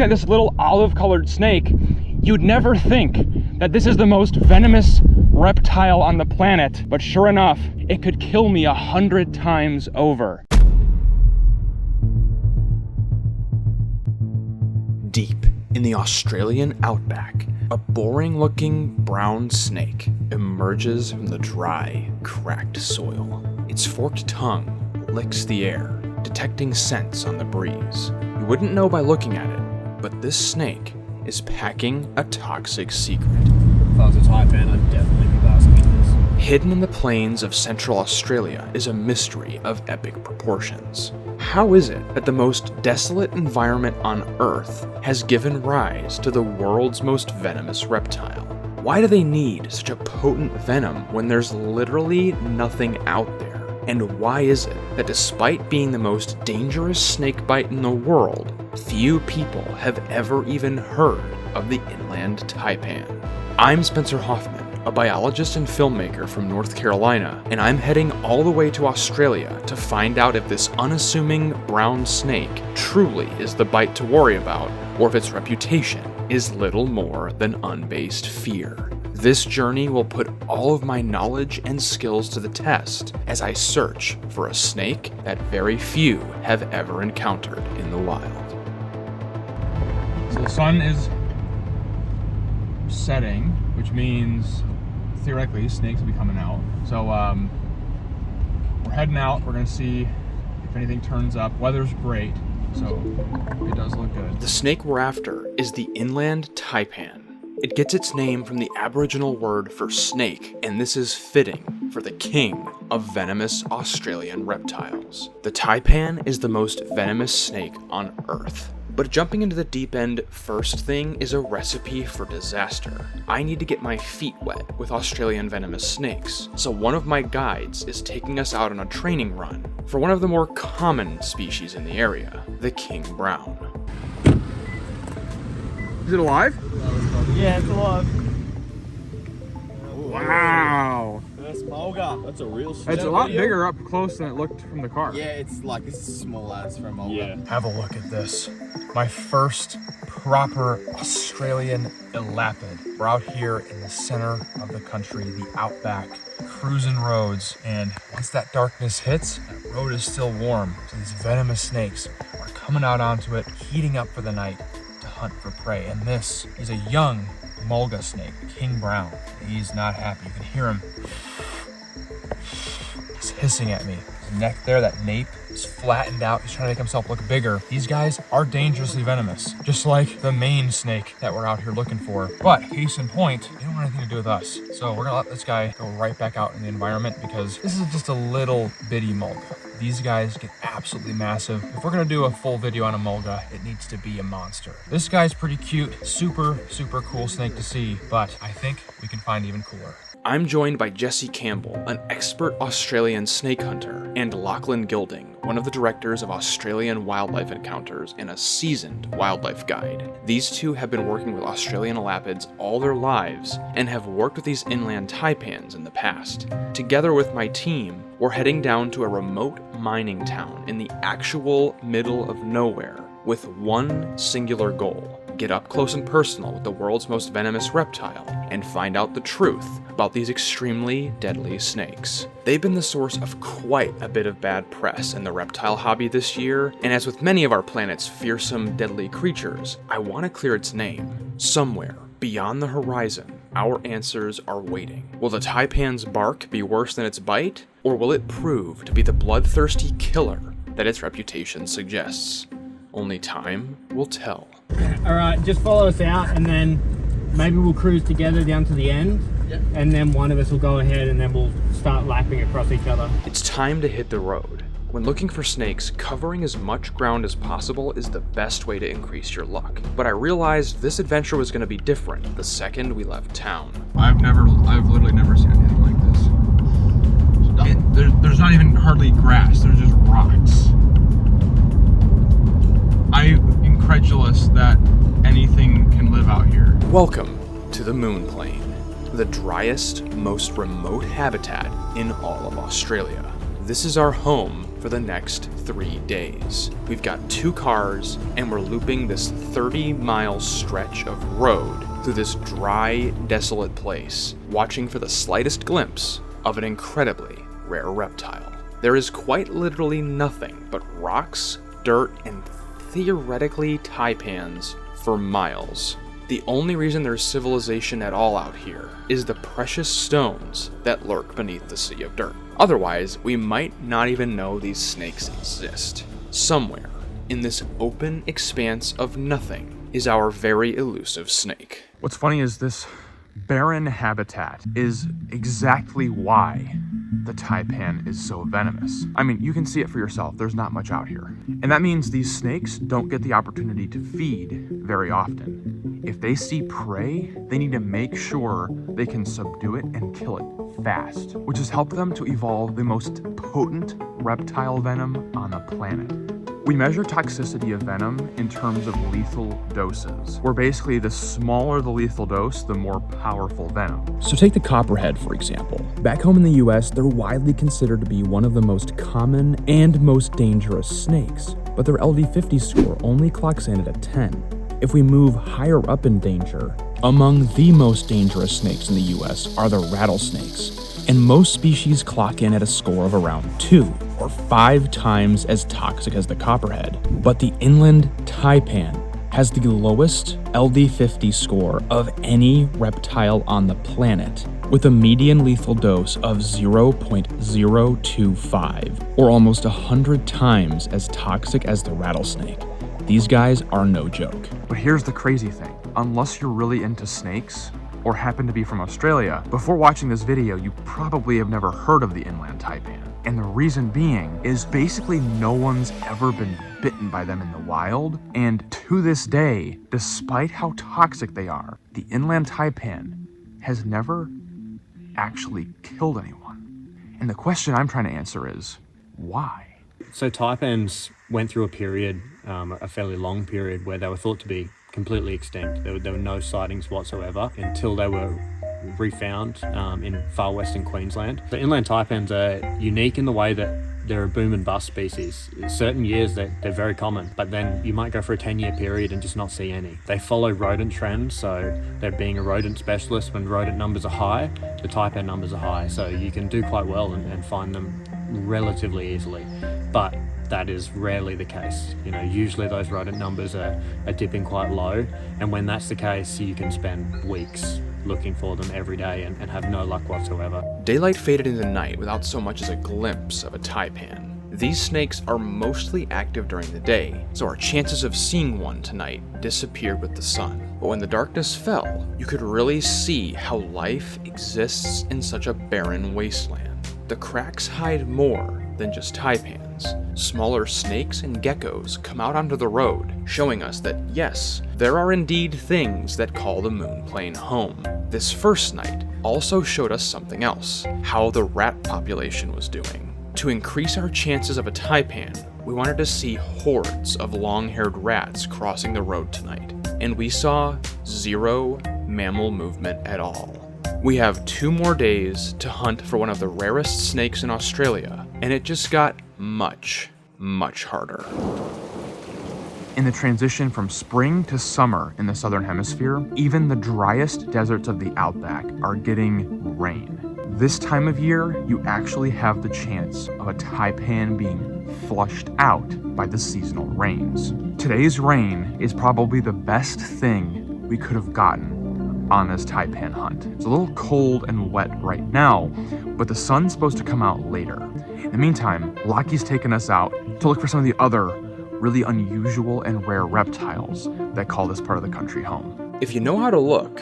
at this little olive-colored snake, you'd never think that this is the most venomous reptile on the planet, but sure enough, it could kill me 100 times over. Deep in the Australian outback, a boring-looking brown snake emerges from the dry, cracked soil. Its forked tongue licks the air, detecting scents on the breeze. You wouldn't know by looking at it, but this snake is packing a toxic secret. If I was a taipan, I'd definitely be basking in this. Hidden in the plains of Central Australia is a mystery of epic proportions. How is it that the most desolate environment on Earth has given rise to the world's most venomous reptile? Why do they need such a potent venom when there's literally nothing out there? And why is it that despite being the most dangerous snakebite in the world, few people have ever even heard of the inland taipan? I'm Spencer Hoffman, a biologist and filmmaker from North Carolina, and I'm heading all the way to Australia to find out if this unassuming brown snake truly is the bite to worry about, or if its reputation is little more than unbased fear. This journey will put all of my knowledge and skills to the test as I search for a snake that very few have ever encountered in the wild. So the sun is setting, which means theoretically snakes will be coming out. So we're heading out. We're gonna see if anything turns up. Weather's great, so it does look good. The snake we're after is the inland taipan. It gets its name from the Aboriginal word for snake, and this is fitting for the king of venomous Australian reptiles. The taipan is the most venomous snake on Earth. But jumping into the deep end first thing is a recipe for disaster. I need to get my feet wet with Australian venomous snakes, so one of my guides is taking us out on a training run for one of the more common species in the area, the king brown. Is it alive? Yeah, it's alive. Wow. First mulga. That's a real snake. It's a lot bigger up close than it looked from the car. Yeah, it's like, this is small as for a mulga. Yeah. Have a look at this. My first proper Australian elapid. We're out here in the center of the country, the outback, cruising roads, and once that darkness hits, that road is still warm. So these venomous snakes are coming out onto it, heating up for the night to hunt for prey. And this is a young mulga snake, king brown. He's not happy. You can hear him. He's hissing at me. His neck there, that nape, is flattened out. He's trying to make himself look bigger. These guys are dangerously venomous, just like the main snake that we're out here looking for. But case in point, they don't want anything to do with us. So we're gonna let this guy go right back out in the environment because this is just a little bitty mulga. These guys get absolutely massive. If we're gonna do a full video on a mulga, it needs to be a monster. This guy's pretty cute, super cool snake to see, but I think we can find even cooler. I'm joined by Jesse Campbell, an expert Australian snake hunter, and Lachlan Gilding, one of the directors of Australian Wildlife Encounters and a seasoned wildlife guide. These two have been working with Australian elapids all their lives and have worked with these inland taipans in the past. Together with my team, we're heading down to a remote mining town in the actual middle of nowhere with one singular goal: get up close and personal with the world's most venomous reptile and find out the truth about these extremely deadly snakes. They've been the source of quite a bit of bad press in the reptile hobby this year, and as with many of our planet's fearsome, deadly creatures, I want to clear its name. Somewhere beyond the horizon, our answers are waiting. Will the taipan's bark be worse than its bite, or will it prove to be the bloodthirsty killer that its reputation suggests? Only time will tell. Alright, just follow us out and then maybe we'll cruise together down to the end. Yep. And then one of us will go ahead and then we'll start lapping across each other. It's time to hit the road. When looking for snakes, covering as much ground as possible is the best way to increase your luck. But I realized this adventure was going to be different the second we left town. I've literally never seen anything like this. There's not even hardly grass, there's just rocks. I'm incredulous that anything can live out here. Welcome to the Moon Plain, the driest, most remote habitat in all of Australia. This is our home for the next 3 days. We've got 2 cars, and we're looping this 30-mile stretch of road through this dry, desolate place, watching for the slightest glimpse of an incredibly rare reptile. There is quite literally nothing but rocks, dirt, and theoretically taipans for miles. The only reason there's civilization at all out here is the precious stones that lurk beneath the sea of dirt. Otherwise, we might not even know these snakes exist. Somewhere in this open expanse of nothing is our very elusive snake. What's funny is this barren habitat is exactly why the taipan is so venomous. I mean, you can see it for yourself. There's not much out here. And that means these snakes don't get the opportunity to feed very often. If they see prey, they need to make sure they can subdue it and kill it fast, which has helped them to evolve the most potent reptile venom on the planet. We measure toxicity of venom in terms of lethal doses, where basically the smaller the lethal dose, the more powerful venom. So take the copperhead, for example. Back home in the US, they're widely considered to be one of the most common and most dangerous snakes, but their LD50 score only clocks in at a 10. If we move higher up in danger, among the most dangerous snakes in the US are the rattlesnakes, and most species clock in at a score of around 2, or 5 times as toxic as the copperhead. But the inland taipan has the lowest LD50 score of any reptile on the planet, with a median lethal dose of 0.025, or almost 100 times as toxic as the rattlesnake. These guys are no joke. But here's the crazy thing. Unless you're really into snakes, or happen to be from Australia, before watching this video, you probably have never heard of the inland taipan. And the reason being is basically no one's ever been bitten by them in the wild. And to this day, despite how toxic they are, the inland taipan has never actually killed anyone. And the question I'm trying to answer is, why? So taipans went through a period, a fairly long period, where they were thought to be completely extinct. There were no sightings whatsoever until they were refound in far western Queensland. The inland taipans are unique in the way that they're a boom and bust species. Certain years they're very common, but then you might go for a 10-year period and just not see any. They follow rodent trends, so they're being a rodent specialist. When rodent numbers are high, the taipan numbers are high, so you can do quite well and find them relatively easily. But that is rarely the case. You know, usually those rodent numbers are dipping quite low, and when that's the case, you can spend weeks looking for them every day and have no luck whatsoever. Daylight faded into night without so much as a glimpse of a taipan. These snakes are mostly active during the day, so our chances of seeing one tonight disappeared with the sun. But when the darkness fell, you could really see how life exists in such a barren wasteland. The cracks hide more than just taipans. Smaller snakes and geckos come out onto the road, showing us that yes, there are indeed things that call the moon plane home. This first night also showed us something else, how the rat population was doing. To increase our chances of a taipan, we wanted to see hordes of long-haired rats crossing the road tonight, and we saw 0 mammal movement at all. We have 2 more days to hunt for one of the rarest snakes in Australia, and it just got much, much harder. In the transition from spring to summer in the southern hemisphere, even the driest deserts of the outback are getting rain. This time of year, you actually have the chance of a taipan being flushed out by the seasonal rains. Today's rain is probably the best thing we could have gotten on this taipan hunt. It's a little cold and wet right now, but the sun's supposed to come out later. In the meantime, Lockie's taken us out to look for some of the other really unusual and rare reptiles that call this part of the country home. If you know how to look,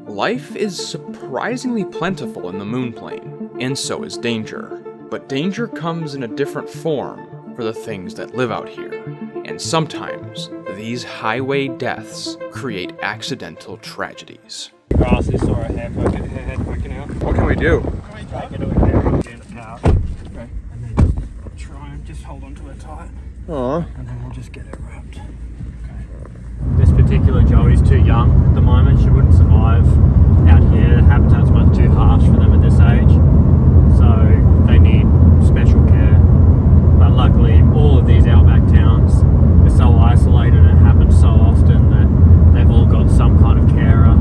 life is surprisingly plentiful in the moon plane, and so is danger. But danger comes in a different form for the things that live out here, and sometimes these highway deaths create accidental tragedies. Grass is sort of her head poking out. What can we do? Take it to a carrot, get it out. Okay. And then just try and just hold onto it tight. Aww. And then we'll just get it wrapped. Okay. This particular Joey's too young at the moment. She wouldn't survive out here. The habitat's much too harsh for them at this age. So they need special care. And luckily, all of these outback towns are so isolated and it happens so often that they've all got some kind of carer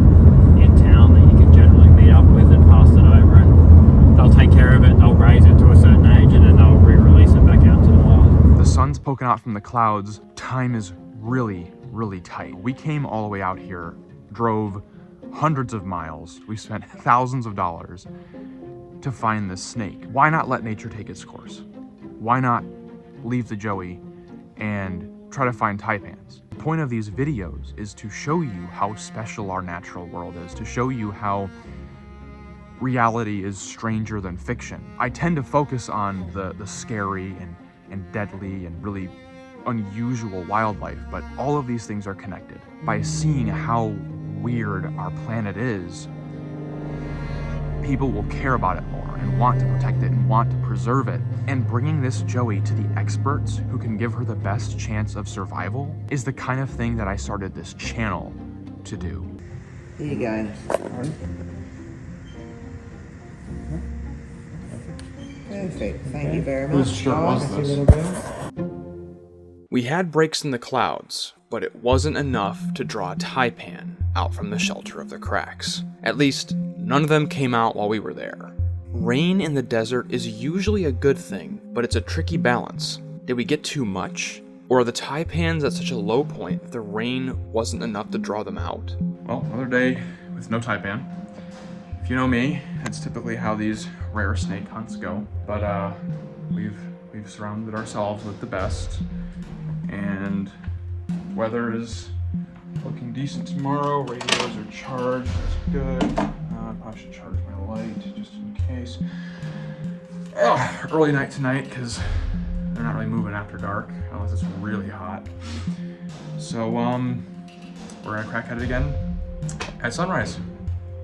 in town that you can generally meet up with and pass it over, and they'll take care of it, they'll raise it to a certain age, and then they'll re-release it back out to the wild. The sun's poking out from the clouds. Time is really, really tight. We came all the way out here, drove hundreds of miles. We spent thousands of dollars to find this snake. Why not let nature take its course? Why not leave the Joey and try to find taipans? The point of these videos is to show you how special our natural world is, to show you how reality is stranger than fiction. I tend to focus on the scary and deadly and really unusual wildlife, but all of these things are connected. By seeing how weird our planet is, people will care about it more and want to protect it and want to preserve it. And bringing this Joey to the experts who can give her the best chance of survival is the kind of thing that I started this channel to do. Here you go. Perfect. Thank you very much. We had breaks in the clouds, but it wasn't enough to draw a taipan out from the shelter of the cracks. At least, none of them came out while we were there. Rain in the desert is usually a good thing, but it's a tricky balance. Did we get too much? Or are the taipans at such a low point that the rain wasn't enough to draw them out? Well, another day with no taipan. If you know me, that's typically how these rare snake hunts go. But we've surrounded ourselves with the best, and weather is looking decent tomorrow. Radios are charged, that's good. I probably should charge my light just in case. Early night tonight because they're not really moving after dark unless it's really hot. So we're gonna crack at it again at sunrise.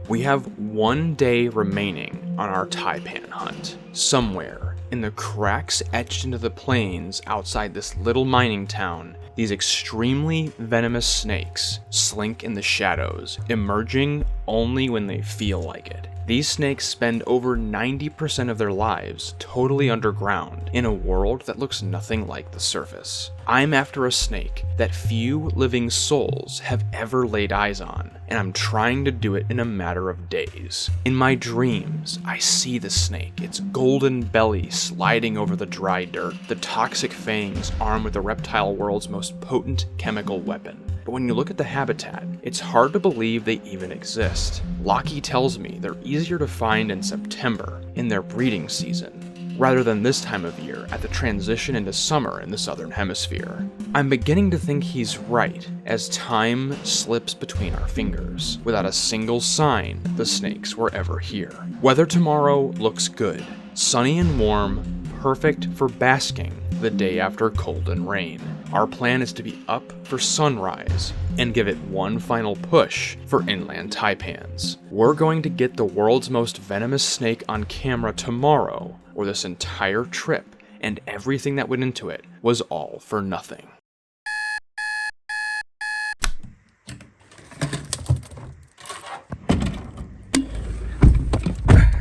We have 1 day remaining on our taipan hunt. Somewhere in the cracks etched into the plains outside this little mining town, these extremely venomous snakes slink in the shadows, emerging only when they feel like it. These snakes spend over 90% of their lives totally underground in a world that looks nothing like the surface. I'm after a snake that few living souls have ever laid eyes on, and I'm trying to do it in a matter of days. In my dreams, I see the snake, its golden belly sliding over the dry dirt, the toxic fangs armed with the reptile world's most potent chemical weapon. But when you look at the habitat, it's hard to believe they even exist. Lockie tells me they're easier to find in September, in their breeding season, rather than this time of year at the transition into summer in the southern hemisphere. I'm beginning to think he's right, as time slips between our fingers, without a single sign the snakes were ever here. Weather tomorrow looks good, sunny and warm, perfect for basking the day after cold and rain. Our plan is to be up for sunrise and give it one final push for inland taipans. We're going to get the world's most venomous snake on camera tomorrow, or this entire trip and everything that went into it was all for nothing.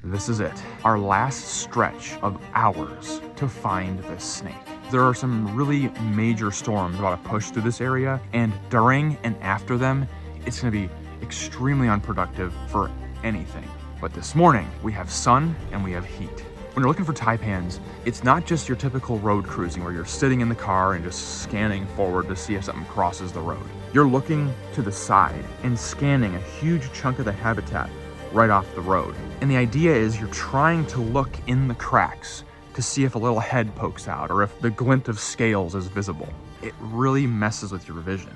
This is it, our last stretch of hours to find this snake. There are some really major storms about to push through this area, and during and after them, it's gonna be extremely unproductive for anything. But this morning, we have sun and we have heat. When you're looking for taipans, it's not just your typical road cruising where you're sitting in the car and just scanning forward to see if something crosses the road. You're looking to the side and scanning a huge chunk of the habitat right off the road. And the idea is you're trying to look in the cracks to see if a little head pokes out or if the glint of scales is visible. It really messes with your vision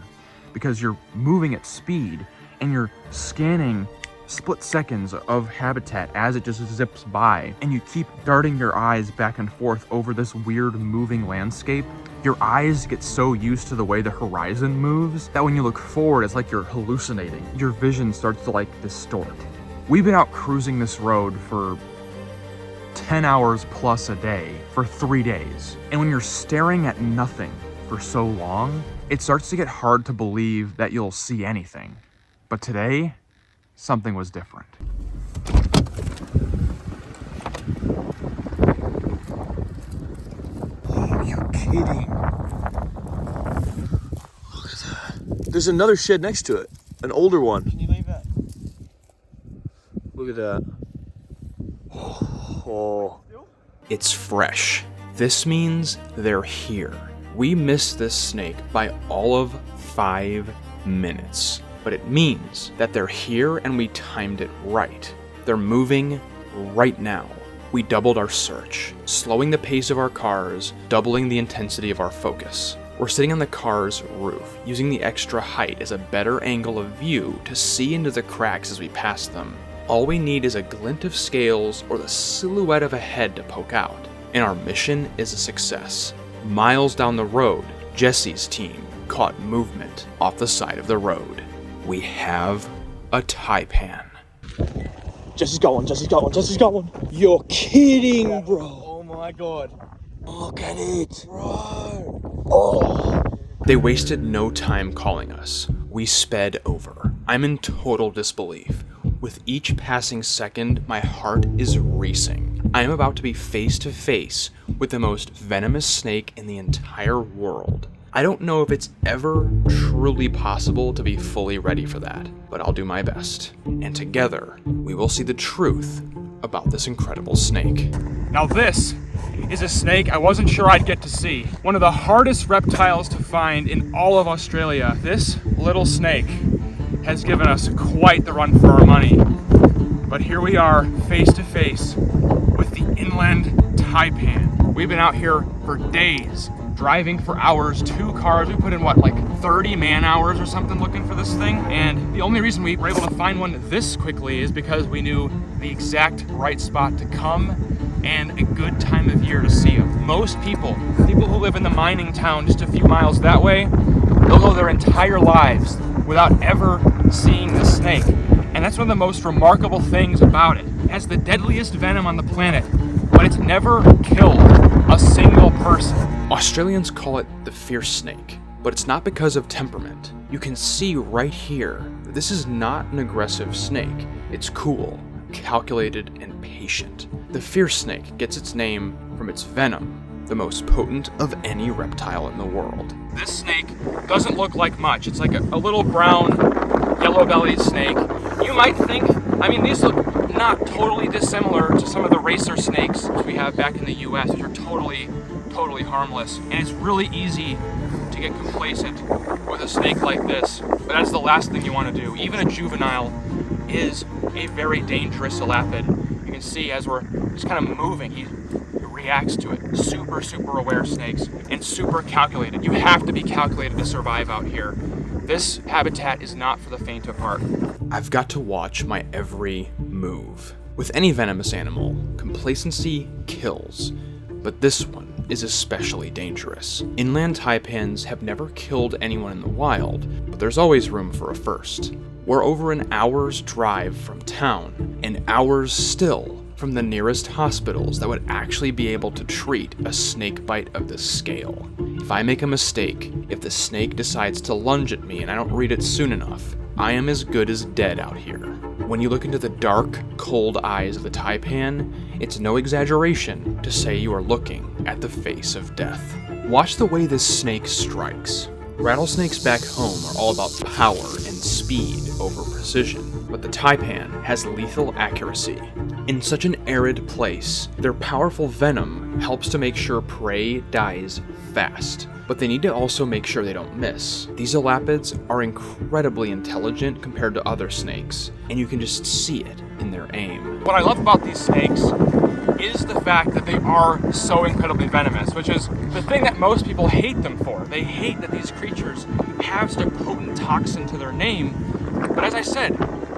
because you're moving at speed and you're scanning split seconds of habitat as it just zips by, and you keep darting your eyes back and forth over this weird moving landscape. Your eyes get so used to the way the horizon moves that when you look forward, it's like you're hallucinating. Your vision starts to like distort. We've been out cruising this road for 10 hours plus a day for 3 days. And when you're staring at nothing for so long, it starts to get hard to believe that you'll see anything. But today, something was different. Oh, you kidding. Look at that. There's another shed next to it. An older one. Can you leave that? Look at that. Oh. It's fresh. This means they're here. We missed this snake by all of 5 minutes. But it means that they're here and we timed it right. They're moving right now. We doubled our search, slowing the pace of our cars, doubling the intensity of our focus. We're sitting on the car's roof, using the extra height as a better angle of view to see into the cracks as we pass them. All we need is a glint of scales or the silhouette of a head to poke out, and our mission is a success. Miles down the road, Jesse's team caught movement off the side of the road. We have a taipan. Jesse's got one, Jesse's got one, Jesse's got one. You're kidding, bro. Oh my god. Look at it. Bro. Oh. They wasted no time calling us. We sped over. I'm in total disbelief. With each passing second, my heart is racing. I am about to be face to face with the most venomous snake in the entire world. I don't know if it's ever truly possible to be fully ready for that, but I'll do my best. And together, we will see the truth about this incredible snake. Now this is a snake I wasn't sure I'd get to see. One of the hardest reptiles to find in all of Australia. This little snake has given us quite the run for our money. But here we are, face to face with the inland taipan. We've been out here for days, driving for hours, 2 cars. We put in what, like 30 man hours or something looking for this thing. And the only reason we were able to find one this quickly is because we knew the exact right spot to come and a good time of year to see them. Most people who live in the mining town just a few miles that way, they'll go their entire lives without ever seeing the snake. And that's one of the most remarkable things about it. It has the deadliest venom on the planet, but it's never killed a single person. Australians call it the fierce snake, but it's not because of temperament. You can see right here that this is not an aggressive snake. It's cool, calculated, and patient. The fierce snake gets its name from its venom, the most potent of any reptile in the world. This snake doesn't look like much. It's like a little brown, yellow-bellied snake. You might think, I mean, these look not totally dissimilar to some of the racer snakes we have back in the US, which are totally harmless. And it's really easy to get complacent with a snake like this, but that's the last thing you want to do. Even a juvenile is a very dangerous elapid. You can see as we're just kind of moving, he reacts to it. Super aware snakes, and super calculated. You have to be calculated to survive out here. This habitat is not for the faint of heart. I've got to watch my every move. With any venomous animal, complacency kills, but this one is especially dangerous. Inland taipans have never killed anyone in the wild, but there's always room for a first. We're over an hour's drive from town, and hours still from the nearest hospitals that would actually be able to treat a snake bite of this scale. If I make a mistake, if the snake decides to lunge at me and I don't read it soon enough, I am as good as dead out here. When you look into the dark, cold eyes of the taipan, it's no exaggeration to say you are looking at the face of death. Watch the way this snake strikes. Rattlesnakes back home are all about power and speed over precision, but the taipan has lethal accuracy. In such an arid place, their powerful venom helps to make sure prey dies fast, but they need to also make sure they don't miss. These elapids are incredibly intelligent compared to other snakes, and you can just see it in their aim. What I love about these snakes is the fact that they are so incredibly venomous, which is the thing that most people hate them for. They hate that these creatures have such a potent toxin to their name, but as I said,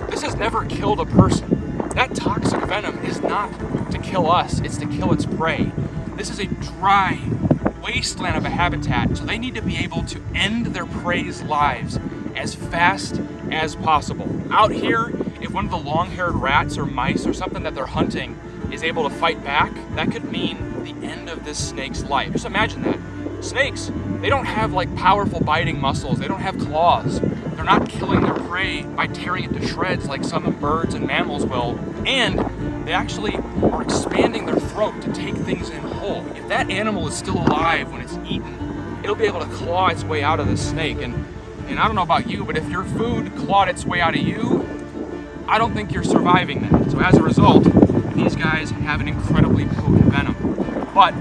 this has never killed a person. That toxic venom is not to kill us, it's to kill its prey. This is a dry wasteland of a habitat, so they need to be able to end their prey's lives as fast as possible. Out here, if one of the long-haired rats or mice or something that they're hunting is able to fight back, that could mean the end of this snake's life. Just imagine that. Snakes, they don't have like powerful biting muscles, they don't have claws. They're not killing their prey by tearing it to shreds like some birds and mammals will, and they actually are expanding their throat to take things in whole. hole. If that animal is still alive when it's eaten, it'll be able to claw its way out of the snake. And I don't know about you, but if your food clawed its way out of you, I don't think you're surviving that. So as a result, these guys have an incredibly potent venom. But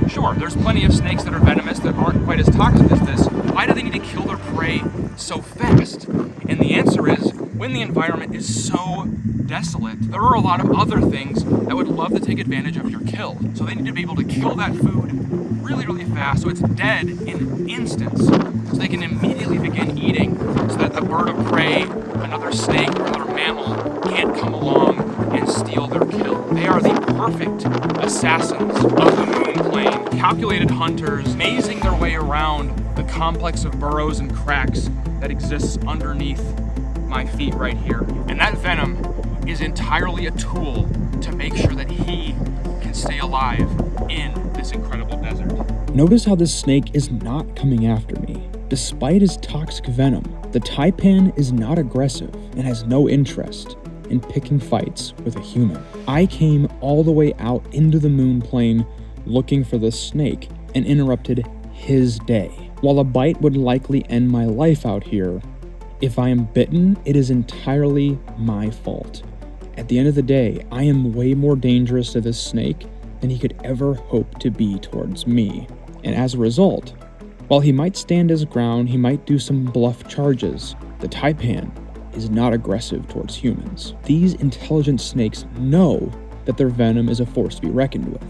sure, there's plenty of snakes that are venomous that aren't quite as toxic as this. Why do they need to kill their prey so fast? And the answer is, when the environment is so desolate, there are a lot of other things that would love to take advantage of your kill. So they need to be able to kill that food really, really fast so it's dead in instants. So they can immediately begin eating so that a bird of prey, another snake, or another mammal can't come along and steal their kill. They are the perfect assassins of the moon plane, calculated hunters, mazing their way around the complex of burrows and cracks that exists underneath my feet right here. And that venom is entirely a tool to make sure that he can stay alive in this incredible desert. Notice how this snake is not coming after me. Despite his toxic venom, the taipan is not aggressive and has no interest in picking fights with a human. I came all the way out into the moon plane looking for this snake and interrupted his day. While a bite would likely end my life out here, if I am bitten, it is entirely my fault. At the end of the day, I am way more dangerous to this snake than he could ever hope to be towards me. And as a result, while he might stand his ground, he might do some bluff charges, the taipan is not aggressive towards humans. These intelligent snakes know that their venom is a force to be reckoned with,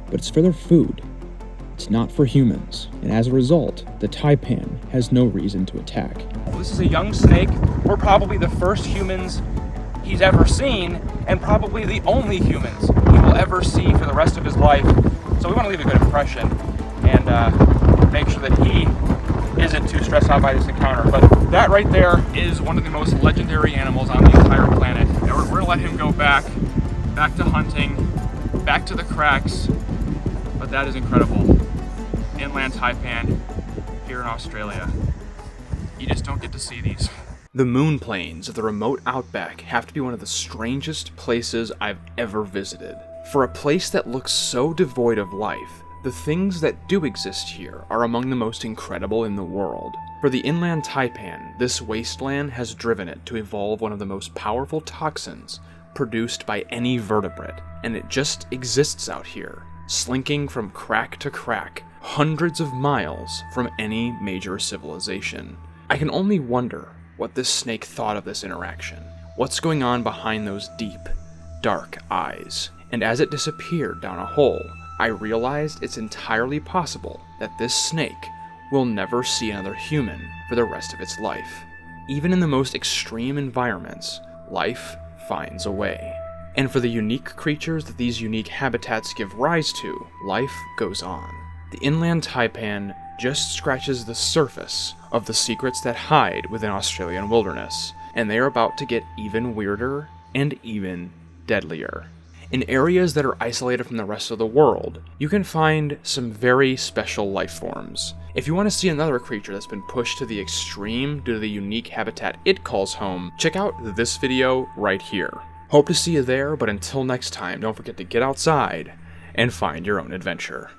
but it's for their food. It's not for humans, and as a result, the taipan has no reason to attack. This is a young snake. We're probably the first humans he's ever seen, and probably the only humans he will ever see for the rest of his life. So we want to leave a good impression and make sure that he isn't too stressed out by this encounter. But that right there is one of the most legendary animals on the entire planet. And we're going to let him go back to hunting, back to the cracks. But that is incredible. Inland taipan here in Australia. You just don't get to see these. The moon plains of the remote outback have to be one of the strangest places I've ever visited. For a place that looks so devoid of life, the things that do exist here are among the most incredible in the world. For the inland taipan, this wasteland has driven it to evolve one of the most powerful toxins produced by any vertebrate, and it just exists out here, slinking from crack to crack, hundreds of miles from any major civilization. I can only wonder what this snake thought of this interaction. What's going on behind those deep, dark eyes? And as it disappeared down a hole, I realized it's entirely possible that this snake will never see another human for the rest of its life. Even in the most extreme environments, life finds a way. And for the unique creatures that these unique habitats give rise to, life goes on. The inland taipan just scratches the surface of the secrets that hide within Australian wilderness, and they are about to get even weirder and even deadlier. In areas that are isolated from the rest of the world, you can find some very special life forms. If you want to see another creature that's been pushed to the extreme due to the unique habitat it calls home, check out this video right here. Hope to see you there, but until next time, don't forget to get outside and find your own adventure.